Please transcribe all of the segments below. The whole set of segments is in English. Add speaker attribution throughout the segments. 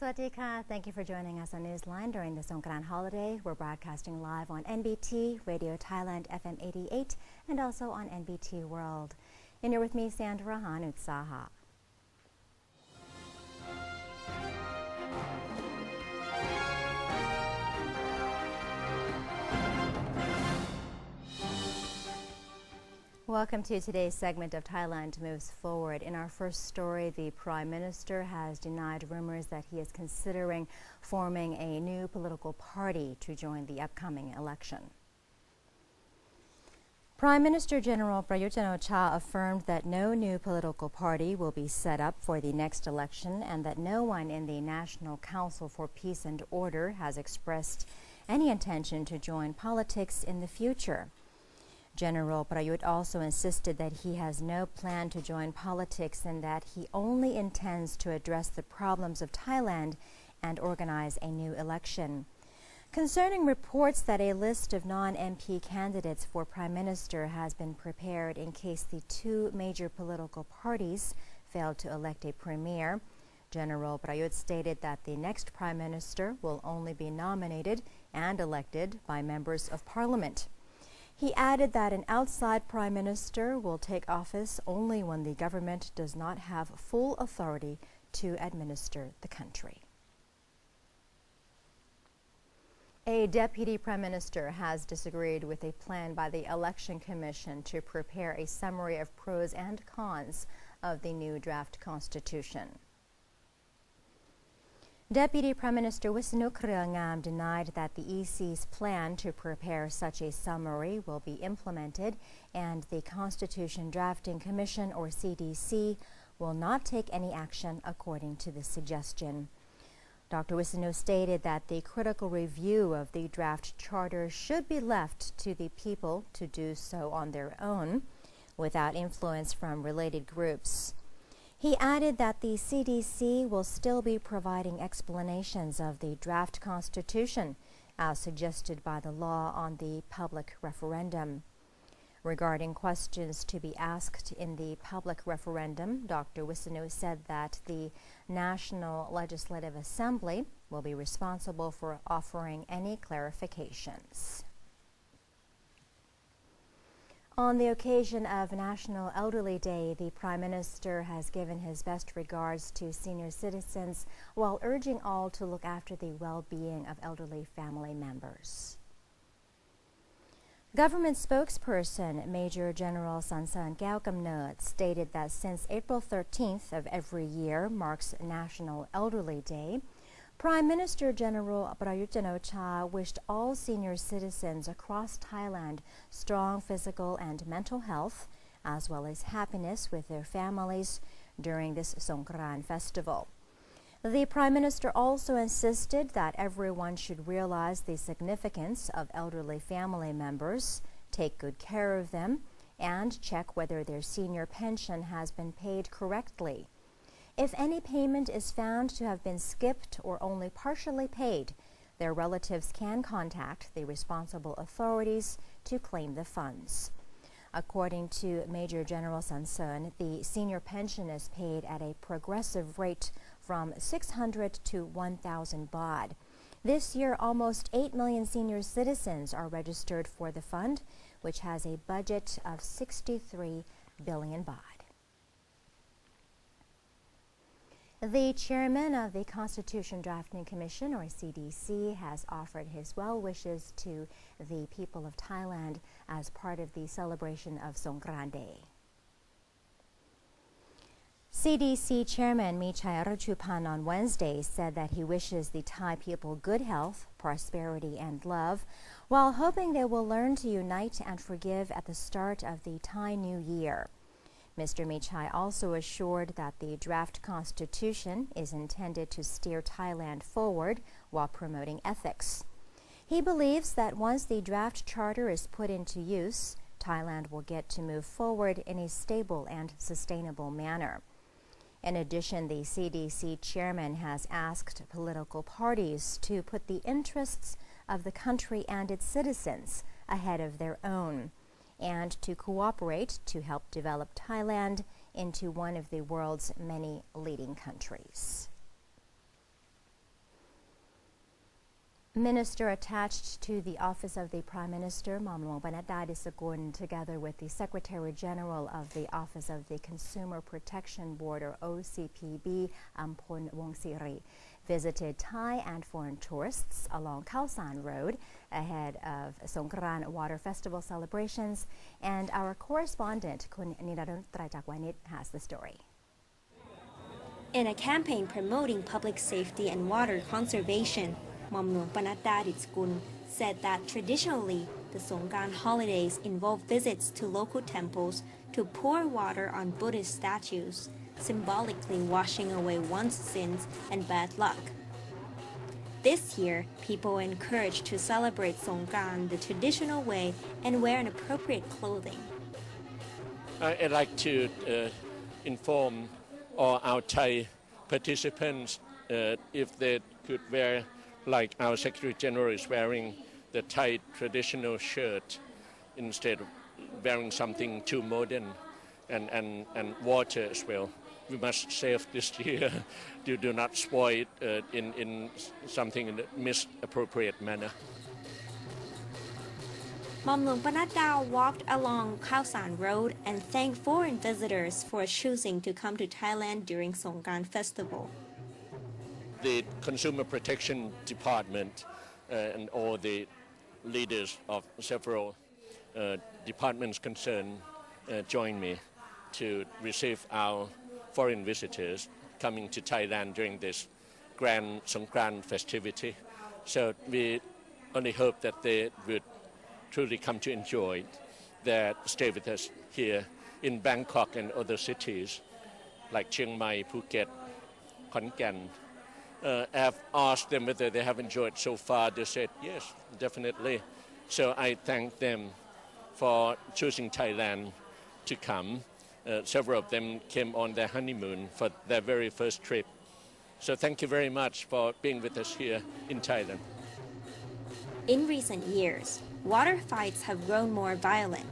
Speaker 1: Swadika, thank you for joining us on Newsline during the Songkran holiday. We're broadcasting live on NBT, Radio Thailand FM 88, and also on NBT World. And you're with me, Sandra Hanutsaha. Welcome to today's segment of Thailand Moves Forward. In our first story, the Prime Minister has denied rumors that he is considering forming a new political party to join the upcoming election. Prime Minister General Prayut Chan-o-cha affirmed that no new political party will be set up for the next election and that no one in the National Council for Peace and Order has expressed any intention to join politics in the future. General Prayut also insisted that he has no plan to join politics and that he only intends to address the problems of Thailand and organize a new election. Concerning reports that a list of non-MP candidates for Prime Minister has been prepared in case the two major political parties fail to elect a premier, General Prayut stated that the next Prime Minister will only be nominated and elected by members of Parliament. He added that an outside Prime Minister will take office only when the government does not have full authority to administer the country. A Deputy Prime Minister has disagreed with a plan by the Election Commission to prepare a summary of pros and cons of the new draft constitution. Deputy Prime Minister Wisnu Khreungam denied that the EC's plan to prepare such a summary will be implemented and the Constitution Drafting Commission, or CDC, will not take any action according to the suggestion. Dr. Wisnu stated that the critical review of the draft charter should be left to the people to do so on their own, without influence from related groups. He added that the CDC will still be providing explanations of the draft constitution, as suggested by the law on the public referendum. Regarding questions to be asked in the public referendum, Dr. Wisnu said that the National Legislative Assembly will be responsible for offering any clarifications. On the occasion of National Elderly Day, the Prime Minister has given his best regards to senior citizens while urging all to look after the well-being of elderly family members. Government spokesperson Major General Sansan Kyaokamnut stated that since April 13th of every year marks National Elderly Day, Prime Minister General Prayut Chan-o-cha wished all senior citizens across Thailand strong physical and mental health, as well as happiness with their families during this Songkran festival. The Prime Minister also insisted that everyone should realize the significance of elderly family members, take good care of them, and check whether their senior pension has been paid correctly. If any payment is found to have been skipped or only partially paid, their relatives can contact the responsible authorities to claim the funds. According to Major General Sansan, the senior pension is paid at a progressive rate from 600 to 1,000 baht. This year, almost 8 million senior citizens are registered for the fund, which has a budget of 63 billion baht. The chairman of the Constitution Drafting Commission, or CDC, has offered his well wishes to the people of Thailand as part of the celebration of Songkran Day. CDC Chairman Michai Rachupan on Wednesday said that he wishes the Thai people good health, prosperity, and love, while hoping they will learn to unite and forgive at the start of the Thai New Year. Mr. Michai also assured that the draft constitution is intended to steer Thailand forward while promoting ethics. He believes that once the draft charter is put into use, Thailand will get to move forward in a stable and sustainable manner. In addition, the CDC chairman has asked political parties to put the interests of the country and its citizens ahead of their own, and to cooperate to help develop Thailand into one of the world's many leading countries. Minister attached to the Office of the Prime Minister, Mamlong Panatadisakun, together with the Secretary General of the Office of the Consumer Protection Board, or OCPB, Ampon Wongsiri, visited Thai and foreign tourists along Khao San Road ahead of Songkran Water Festival celebrations. And our correspondent, Kun Niranut Traijakwanit, has the story.
Speaker 2: In a campaign promoting public safety and water conservation, Mamlong Panataditskun said that traditionally, the Songkran holidays involve visits to local temples to pour water on Buddhist statues, symbolically washing away one's sins and bad luck. This year, people are encouraged to celebrate Songkran the traditional way and wear an appropriate clothing.
Speaker 3: I'd like to inform all our Thai participants if they could wear, like our Secretary General is wearing, the Thai traditional shirt instead of wearing something too modern, and water as well. We must save this year to do not spoil it in something in a misappropriate manner.
Speaker 2: Mamlong Panatdao walked along Khao San Road and thanked foreign visitors for choosing to come to Thailand during Songkran Festival.
Speaker 3: The Consumer Protection Department and all the leaders of several departments concerned joined me to receive our foreign visitors coming to Thailand during this grand Songkran festivity. So we only hope that they would truly come to enjoy their stay with us here in Bangkok and other cities like Chiang Mai, Phuket, Khon Kaen. I've asked them whether they have enjoyed so far. They said yes, definitely. So I thank them for choosing Thailand to come. Several of them came on their honeymoon for their very first trip. So thank you very much for being with us here in Thailand.
Speaker 2: In recent years, water fights have grown more violent.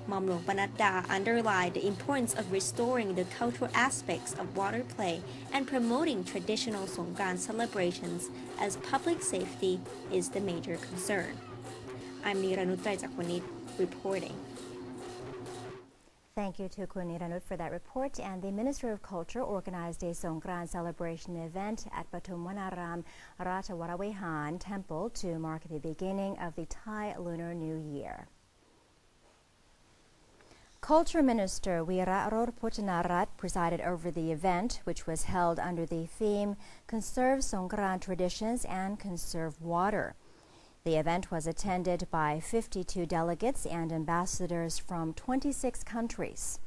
Speaker 2: Mamlong Panatda underlined the importance of restoring the cultural aspects of water play and promoting traditional Songkran celebrations, as public safety is the major concern. I'm Niranut Traijakwanit reporting.
Speaker 1: Thank you to Kun Niranut for that report. And the Ministry of Culture organized a Songkran celebration event at Patumwanaram Ratawarawehan Temple to mark the beginning of the Thai Lunar New Year. Culture Minister Wiraror Puchanarat presided over the event, which was held under the theme Conserve Songkran Traditions and Conserve Water. The event was attended by 52 delegates and ambassadors from 26 countries.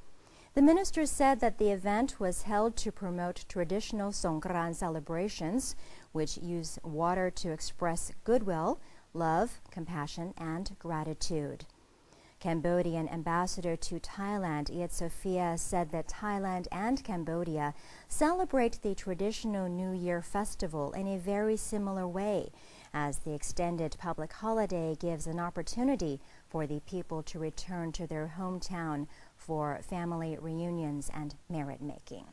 Speaker 1: The minister said that the event was held to promote traditional Songkran celebrations, which use water to express goodwill, love, compassion, and gratitude. Cambodian ambassador to Thailand, Iet Sophia, said that Thailand and Cambodia celebrate the traditional New Year festival in a very similar way, as the extended public holiday gives an opportunity for the people to return to their hometown for family reunions and merit-making.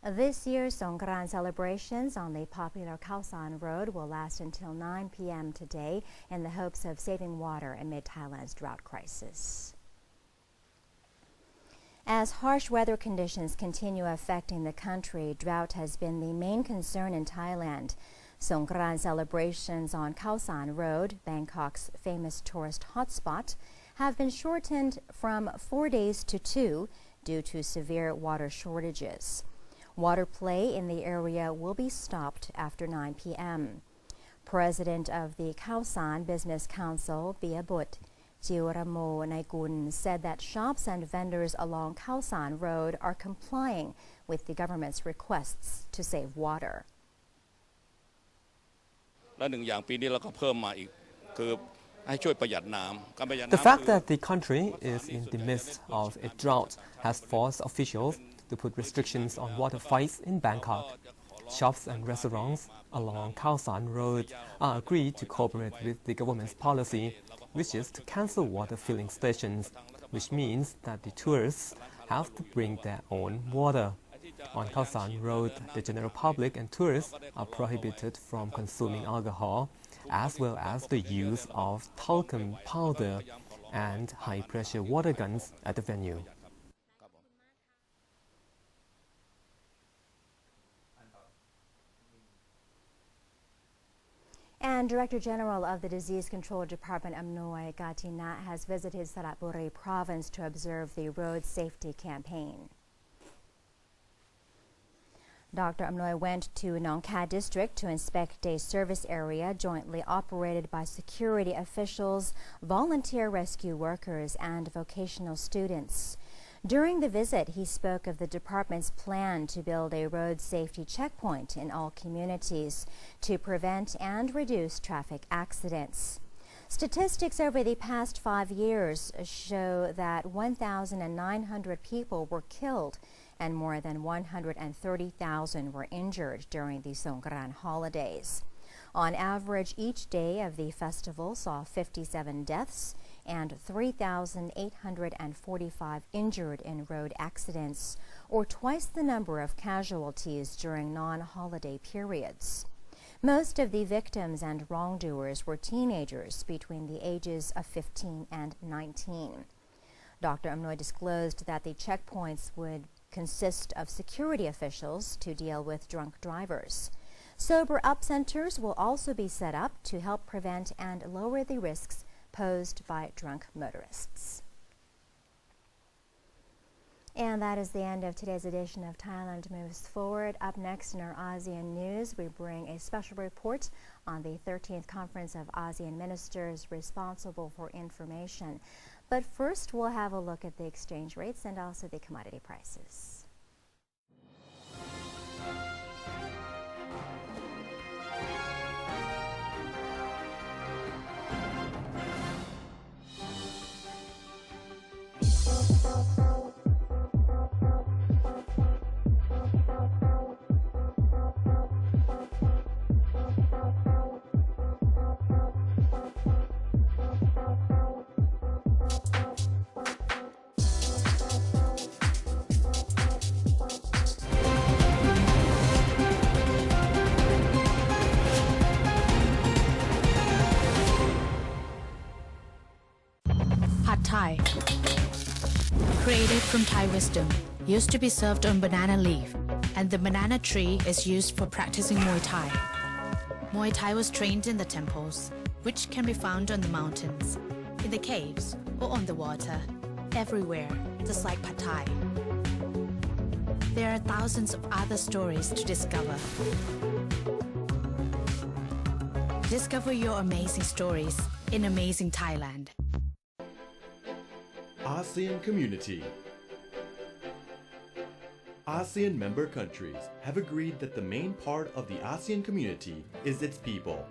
Speaker 1: This year's Songkran celebrations on the popular Khao San Road will last until 9 p.m. today in the hopes of saving water amid Thailand's drought crisis. As harsh weather conditions continue affecting the country, drought has been the main concern in Thailand. Songkran celebrations on Khao San Road, Bangkok's famous tourist hotspot, have been shortened from 4 days to 2 due to severe water shortages. Water play in the area will be stopped after 9 p.m. President of the Khao San Business Council, Biabut Jioramo Naikun, said that shops and vendors along Khao San Road are complying with the government's requests to save water.
Speaker 4: The fact that the country is in the midst of a drought has forced officials to put restrictions on water fights in Bangkok. Shops and restaurants along Khao San Road are agreed to cooperate with the government's policy, which is to cancel water filling stations, which means that the tourists have to bring their own water. On Khao San Road, the general public and tourists are prohibited from consuming alcohol, as well as the use of talcum powder and high-pressure water guns at the venue.
Speaker 1: And Director General of the Disease Control Department, Amnoy Gatina, has visited Saratburi province to observe the road safety campaign. Dr. Amnoy went to Nong Kha district to inspect a service area jointly operated by security officials, volunteer rescue workers, and vocational students. During the visit, he spoke of the department's plan to build a road safety checkpoint in all communities to prevent and reduce traffic accidents. Statistics over the past 5 years show that 1,900 people were killed and more than 130,000 were injured during the Songkran holidays. On average, each day of the festival saw 57 deaths and 3,845 injured in road accidents, or twice the number of casualties during non-holiday periods. Most of the victims and wrongdoers were teenagers between the ages of 15 and 19. Dr. Amnoy disclosed that the checkpoints would consist of security officials to deal with drunk drivers. Sober Up centers will also be set up to help prevent and lower the risks posed by drunk motorists. And that is the end of today's edition of Thailand Moves Forward. Up next in our ASEAN news, we bring a special report on the 13th Conference of ASEAN Ministers responsible for information. But first, we'll have a look at the exchange rates and also the commodity prices.
Speaker 5: Thai. Created from Thai wisdom, used to be served on banana leaf, and the banana tree is used for practicing Muay Thai. Muay Thai was trained in the temples, which can be found on the mountains, in the caves, or on the water, everywhere, just like Pad Thai. There are thousands of other stories to discover. Discover your amazing stories in amazing Thailand.
Speaker 6: ASEAN Community. ASEAN member countries have agreed that the main part of the ASEAN community is its people.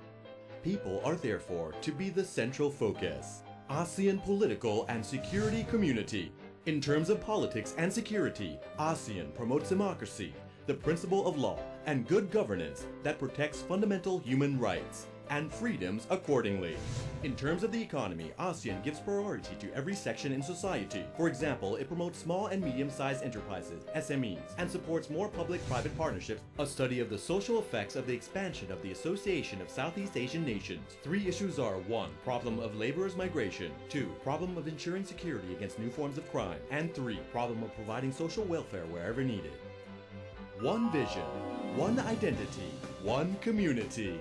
Speaker 6: People are therefore to be the central focus. ASEAN Political and Security Community. In terms of politics and security, ASEAN promotes democracy, the principle of law, and good governance that protects fundamental human rights and freedoms accordingly. In terms of the economy, ASEAN gives priority to every section in society. For example, it promotes small and medium-sized enterprises, SMEs, and supports more public-private partnerships. A study of the social effects of the expansion of the Association of Southeast Asian Nations. 3 issues are: 1. Problem of laborers' migration. 2. Problem of ensuring security against new forms of crime. And 3. Problem of providing social welfare wherever needed. One vision, one identity, one community.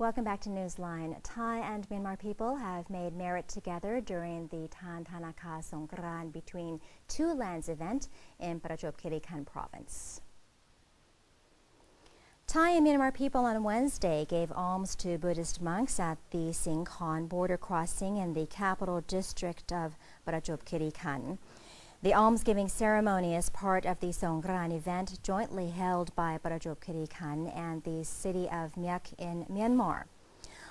Speaker 1: Welcome back to Newsline. Thai and Myanmar people have made merit together during the Than Thanaka Songkran Between Two Lands event in Parachop Khiri-Khan province. Thai and Myanmar people on Wednesday gave alms to Buddhist monks at the Singkhon border crossing in the capital district of Parachop Khiri-Khan. The almsgiving ceremony is part of the Songkran event jointly held by Parachop Khiri-Khan and the city of Myak in Myanmar.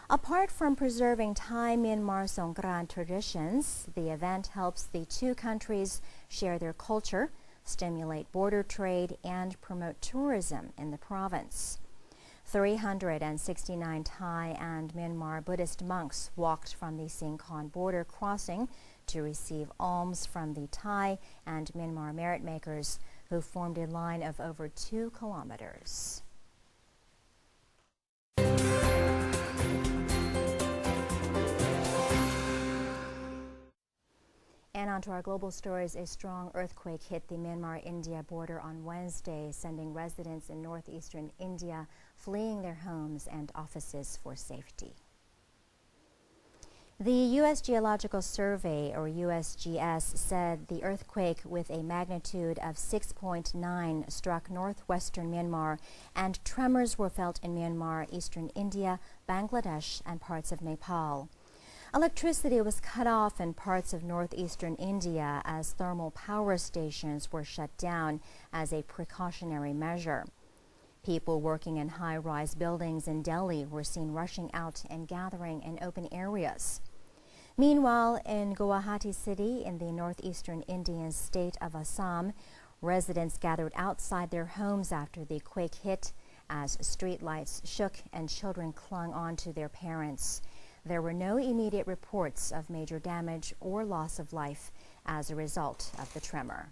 Speaker 1: Apart from preserving Thai-Myanmar Songkran traditions, the event helps the two countries share their culture, stimulate border trade, and promote tourism in the province. 369 Thai and Myanmar Buddhist monks walked from the Singkhon border crossing to receive alms from the Thai and Myanmar merit makers, who formed a line of over 2 kilometers. And on to our global stories. A strong earthquake hit the Myanmar-India border on Wednesday, sending residents in northeastern India fleeing their homes and offices for safety. The U.S. Geological Survey, or USGS, said the earthquake with a magnitude of 6.9 struck northwestern Myanmar, and tremors were felt in Myanmar, eastern India, Bangladesh, and parts of Nepal. Electricity was cut off in parts of northeastern India as thermal power stations were shut down as a precautionary measure. People working in high-rise buildings in Delhi were seen rushing out and gathering in open areas. Meanwhile, in Guwahati City, in the northeastern Indian state of Assam, residents gathered outside their homes after the quake hit as street lights shook and children clung on to their parents. There were no immediate reports of major damage or loss of life as a result of the tremor.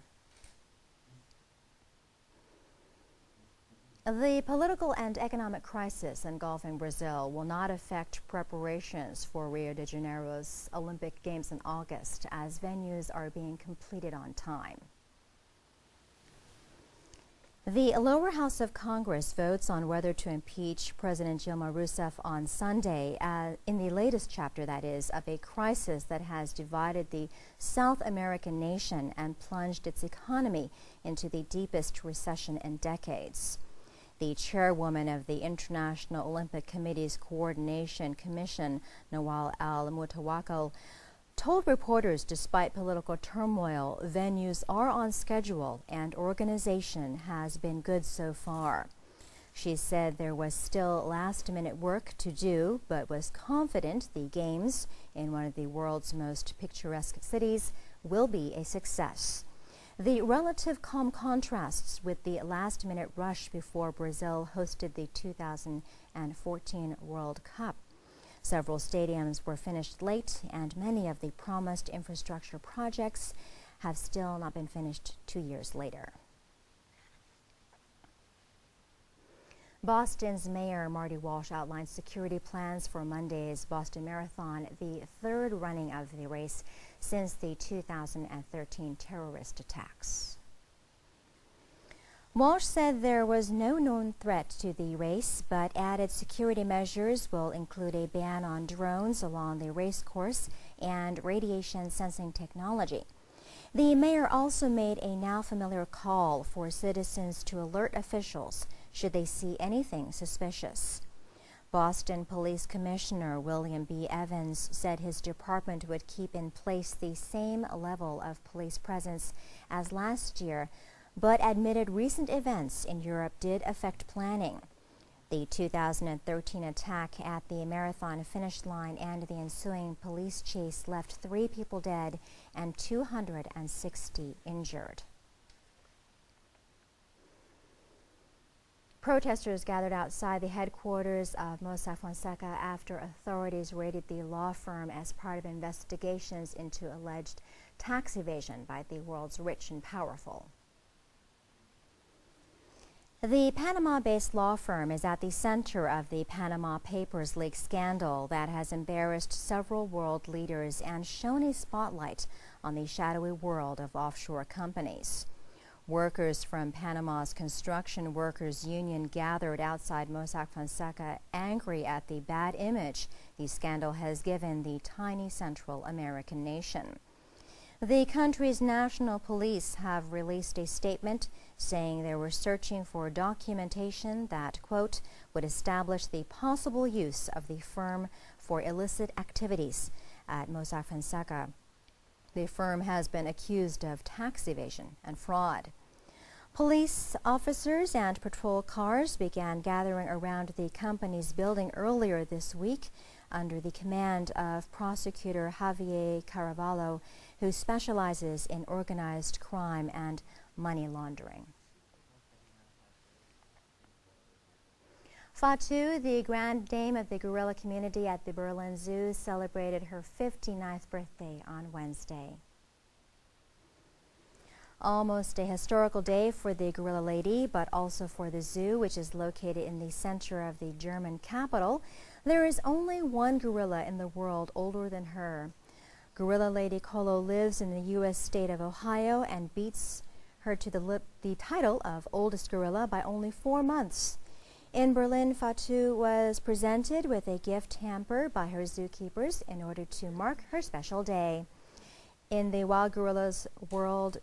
Speaker 1: The political and economic crisis engulfing Brazil will not affect preparations for Rio de Janeiro's Olympic Games in August, as venues are being completed on time. The lower house of Congress votes on whether to impeach President Dilma Rousseff on Sunday, in the latest chapter, that is, of a crisis that has divided the South American nation and plunged its economy into the deepest recession in decades. The chairwoman of the International Olympic Committee's Coordination Commission, Nawal Al-Mutawakkil, told reporters despite political turmoil, venues are on schedule and organization has been good so far. She said there was still last-minute work to do, but was confident the Games, in one of the world's most picturesque cities, will be a success. The relative calm contrasts with the last-minute rush before Brazil hosted the 2014 World Cup. Several stadiums were finished late, and many of the promised infrastructure projects have still not been finished 2 years later. Boston's Mayor Marty Walsh outlined security plans for Monday's Boston Marathon, the third running of the race since the 2013 terrorist attacks. Walsh said there was no known threat to the race, but added security measures will include a ban on drones along the race course and radiation sensing technology. The mayor also made a now familiar call for citizens to alert officials should they see anything suspicious. Boston Police Commissioner William B. Evans said his department would keep in place the same level of police presence as last year, but admitted recent events in Europe did affect planning. The 2013 attack at the marathon finish line and the ensuing police chase left 3 people dead and 260 injured. Protesters gathered outside the headquarters of Mossack Fonseca after authorities raided the law firm as part of investigations into alleged tax evasion by the world's rich and powerful. The Panama-based law firm is at the center of the Panama Papers leak scandal that has embarrassed several world leaders and shone a spotlight on the shadowy world of offshore companies. Workers from Panama's Construction Workers Union gathered outside Mossack Fonseca, angry at the bad image the scandal has given the tiny Central American nation. The country's national police have released a statement saying they were searching for documentation that, quote, would establish the possible use of the firm for illicit activities at Mossack Fonseca. The firm has been accused of tax evasion and fraud. Police officers and patrol cars began gathering around the company's building earlier this week under the command of prosecutor Javier Caraballo, who specializes in organized crime and money laundering. Fatu, the grand dame of the gorilla community at the Berlin Zoo, celebrated her 59th birthday on Wednesday. Almost a historical day for the gorilla lady, but also for the zoo, which is located in the center of the German capital. There is only one gorilla in the world older than her. Gorilla Lady Kolo lives in the U.S. state of Ohio and beats her to the title of oldest gorilla by only 4 months. In Berlin, Fatu was presented with a gift hamper by her zookeepers in order to mark her special day. In the wild gorillas world,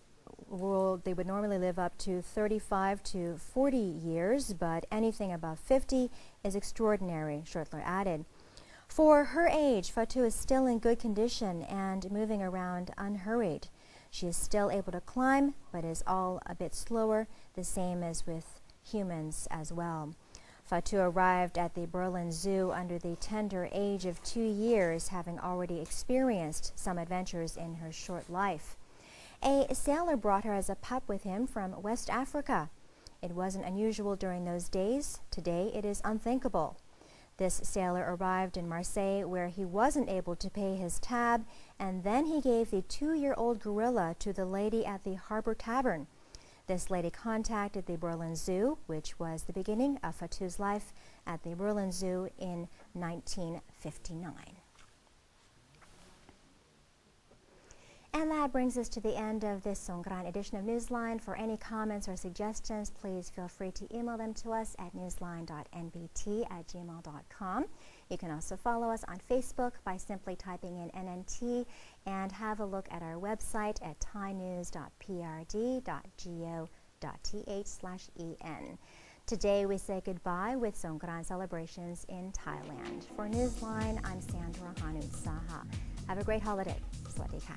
Speaker 1: they would normally live up to 35 to 40 years, but anything above 50 is extraordinary, Schurtler added. For her age, Fatu is still in good condition and moving around unhurried. She is still able to climb, but is all a bit slower, the same as with humans as well. Fatu arrived at the Berlin Zoo under the tender age of 2 years, having already experienced some adventures in her short life. A sailor brought her as a pup with him from West Africa. It wasn't unusual during those days. Today, it is unthinkable. This sailor arrived in Marseille, where he wasn't able to pay his tab, and then he gave the 2-year-old gorilla to the lady at the Harbor Tavern. This lady contacted the Berlin Zoo, which was the beginning of Fatu's life at the Berlin Zoo in 1959. And that brings us to the end of this Songkran edition of Newsline. For any comments or suggestions, please feel free to email them to us at newsline.nbt@gmail.com. You can also follow us on Facebook by simply typing in NNT, and have a look at our website at thainews.prd.go.th/en. Today we say goodbye with Songkran celebrations in Thailand. For Newsline, I'm Sandra Hanu Saha. Have a great holiday. Sawasdee ka.